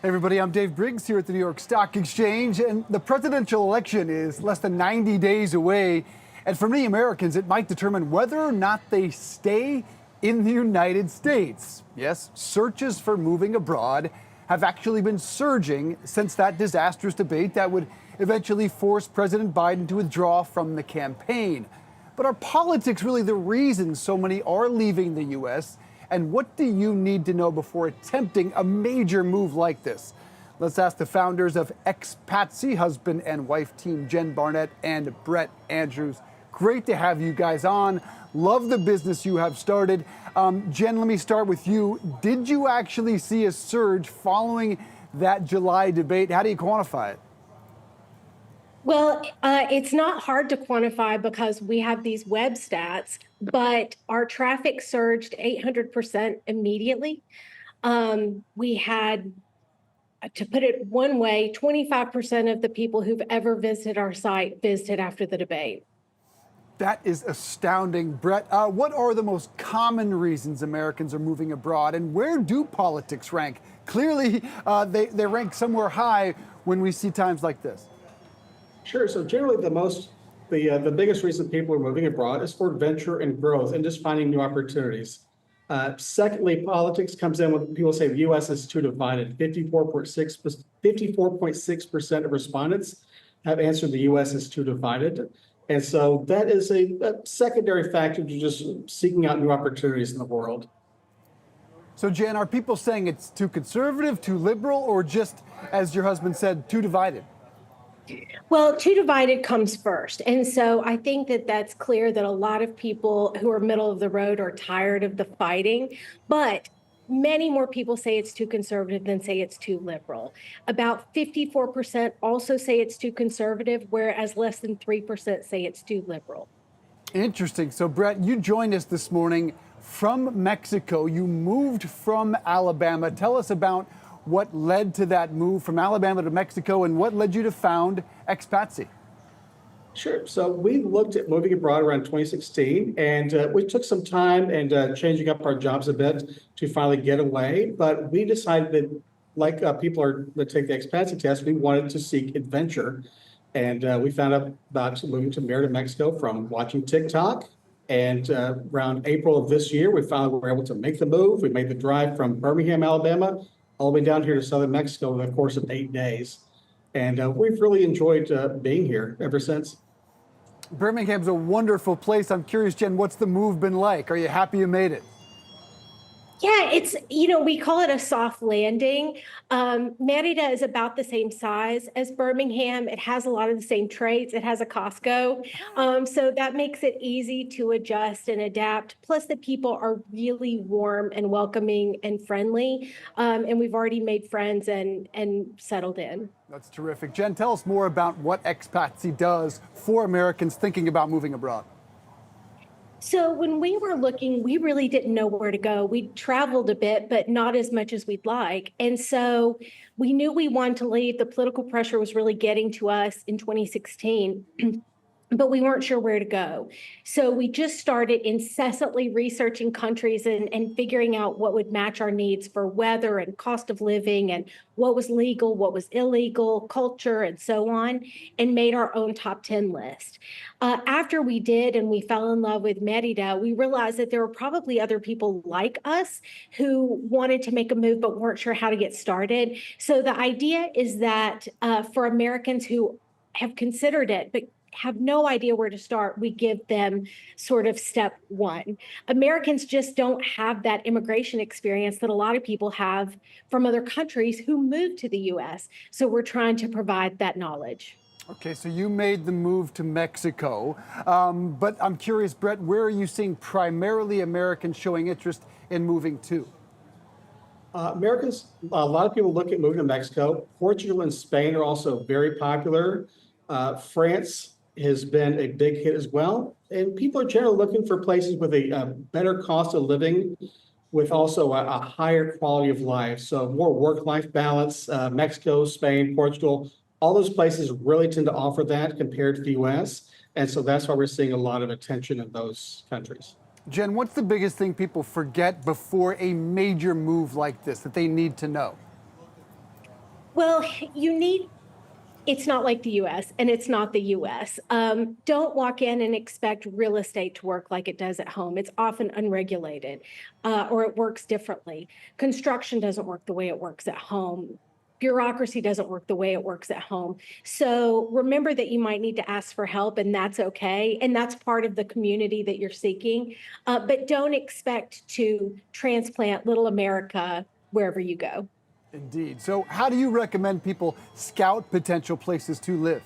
Hey everybody, I'm Dave Briggs here at the New York Stock Exchange, and the presidential election is less than 90 days away. And for many Americans, it might determine whether or not they stay in the United States. Yes, searches for moving abroad have actually been surging since that disastrous debate that would eventually force President Biden to withdraw from the campaign. But are politics really the reason so many are leaving the U.S.? And what do you need to know before attempting a major move like this? Let's ask the founders of Expatsi, husband and wife team, Jen Barnett and Brett Andrews. Great to have you guys on. Love the business you have started. Jen, let me start with you. Did you actually see a surge following that July debate? How do you quantify it? Well, it's not hard to quantify because we have these web stats, but our traffic surged 800% immediately. We had, to put it one way, 25% of the people who've ever visited our site visited after the debate. That is astounding. Brett, what are the most common reasons Americans are moving abroad, and where do politics rank? Clearly, they rank somewhere high when we see times like this. Sure. So generally, the biggest reason people are moving abroad is for adventure and growth and just finding new opportunities. Secondly, politics comes in when people say the U.S. is too divided. 54.6% of respondents have answered the U.S. is too divided. And so that is a secondary factor to just seeking out new opportunities in the world. So, Jen, are people saying it's too conservative, too liberal, or just, as your husband said, too divided? Well, too divided comes first. And so I think that that's clear that a lot of people who are middle of the road are tired of the fighting, but many more people say it's too conservative than say it's too liberal. About 54% also say it's too conservative, whereas less than 3% say it's too liberal. Interesting. So, Brett, you joined us this morning from Mexico. You moved from Alabama. Tell us about what led to that move from Alabama to Mexico, and what led you to found Expatsi? Sure. So we looked at moving abroad around 2016, and we took some time and changing up our jobs a bit to finally get away. But we decided that, like people are that take the Expatsi test, we wanted to seek adventure. And we found out about moving to Merida, Mexico from watching TikTok. And around April of this year, we finally were able to make the move. We made the drive from Birmingham, Alabama, all the way down here to southern Mexico in the course of 8 days. And we've really enjoyed being here ever since. Birmingham's a wonderful place. I'm curious, Jen, what's the move been like? Are you happy you made it? Yeah, it's, we call it a soft landing. Merida is about the same size as Birmingham. It has a lot of the same traits. It has a Costco. So that makes it easy to adjust and adapt. Plus, the people are really warm and welcoming and friendly. And we've already made friends and settled in. That's terrific. Jen, tell us more about what Expatsi does for Americans thinking about moving abroad. So when we were looking, we really didn't know where to go. We traveled a bit, but not as much as we'd like. And so we knew we wanted to leave. The political pressure was really getting to us in 2016. But we weren't sure where to go. So we just started incessantly researching countries and figuring out what would match our needs for weather and cost of living and what was legal, what was illegal, culture, and so on, and made our own top 10 list. After we did and we fell in love with Merida, we realized that there were probably other people like us who wanted to make a move but weren't sure how to get started. So the idea is that for Americans who have considered it but have no idea where to start, we give them sort of step one. Americans just don't have that immigration experience that a lot of people have from other countries who moved to the U.S. So we're trying to provide that knowledge. Okay, so you made the move to Mexico, but I'm curious, Brett, where are you seeing primarily Americans showing interest in moving to? Americans, a lot of people look at moving to Mexico. Portugal and Spain are also very popular. France has been a big hit as well. And people are generally looking for places with a better cost of living, with also a higher quality of life. So more work-life balance. Mexico, Spain, Portugal, all those places really tend to offer that compared to the US. And so that's why we're seeing a lot of attention in those countries. Jen, what's the biggest thing people forget before a major move like this that they need to know? Well, it's not like the US and it's not the US. Don't walk in and expect real estate to work like it does at home. It's often unregulated or it works differently. Construction doesn't work the way it works at home. Bureaucracy doesn't work the way it works at home. So remember that you might need to ask for help, and that's okay. And that's part of the community that you're seeking. But don't expect to transplant little America wherever you go. Indeed. So how do you recommend people scout potential places to live?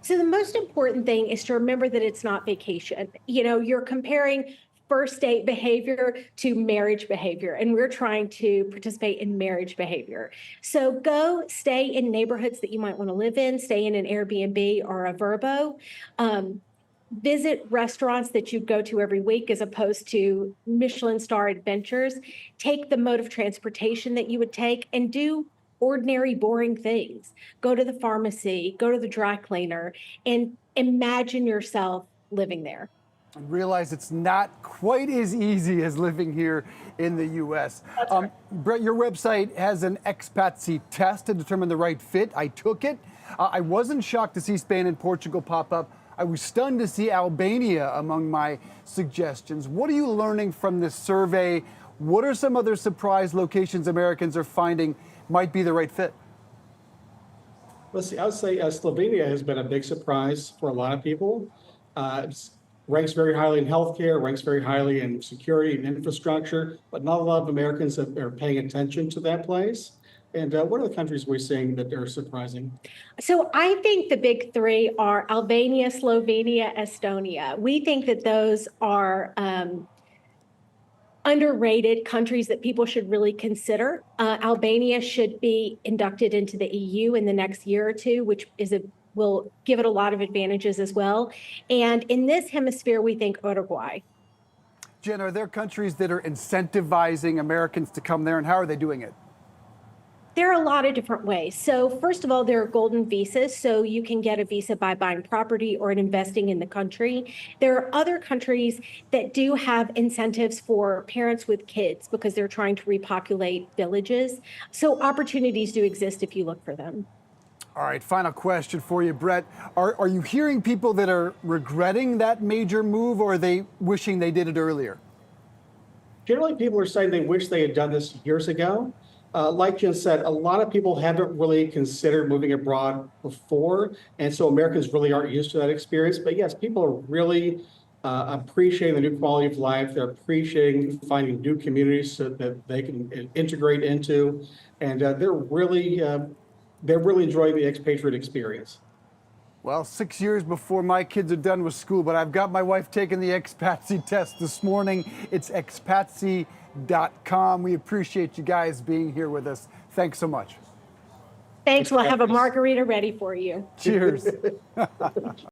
So the most important thing is to remember that it's not vacation. You're comparing first date behavior to marriage behavior, and we're trying to participate in marriage behavior. So go stay in neighborhoods that you might want to live in, stay in an Airbnb or a Verbo. Visit restaurants that you go to every week as opposed to Michelin star adventures. Take the mode of transportation that you would take and do ordinary, boring things. Go to the pharmacy, go to the dry cleaner, and imagine yourself living there. And realize it's not quite as easy as living here in the U.S. Right. Brett, your website has an Expatsi test to determine the right fit. I took it. I wasn't shocked to see Spain and Portugal pop up. I was stunned to see Albania among my suggestions. What are you learning from this survey? What are some other surprise locations Americans are finding might be the right fit? Let's see, I would say Slovenia has been a big surprise for a lot of people. It ranks very highly in healthcare, ranks very highly in security and infrastructure, but not a lot of Americans are paying attention to that place. And what are the countries we're seeing that are surprising? So I think the big three are Albania, Slovenia, Estonia. We think that those are underrated countries that people should really consider. Albania should be inducted into the EU in the next year or two, which will give it a lot of advantages as well. And in this hemisphere, we think Uruguay. Jen, are there countries that are incentivizing Americans to come there, and how are they doing it? There are a lot of different ways. So first of all, there are golden visas. So you can get a visa by buying property or investing in the country. There are other countries that do have incentives for parents with kids because they're trying to repopulate villages. So opportunities do exist if you look for them. All right, final question for you, Brett. Are you hearing people that are regretting that major move, or are they wishing they did it earlier? Generally, people are saying they wish they had done this years ago. Like Jen said, a lot of people haven't really considered moving abroad before, and so Americans really aren't used to that experience. But yes, people are really appreciating the new quality of life. They're appreciating finding new communities so that they can integrate into, and they're really enjoying the expatriate experience. Well, 6 years before my kids are done with school, but I've got my wife taking the Expatsi test this morning. It's expatsi.com. We appreciate you guys being here with us. Thanks so much. Thanks. We'll have a margarita ready for you. Cheers.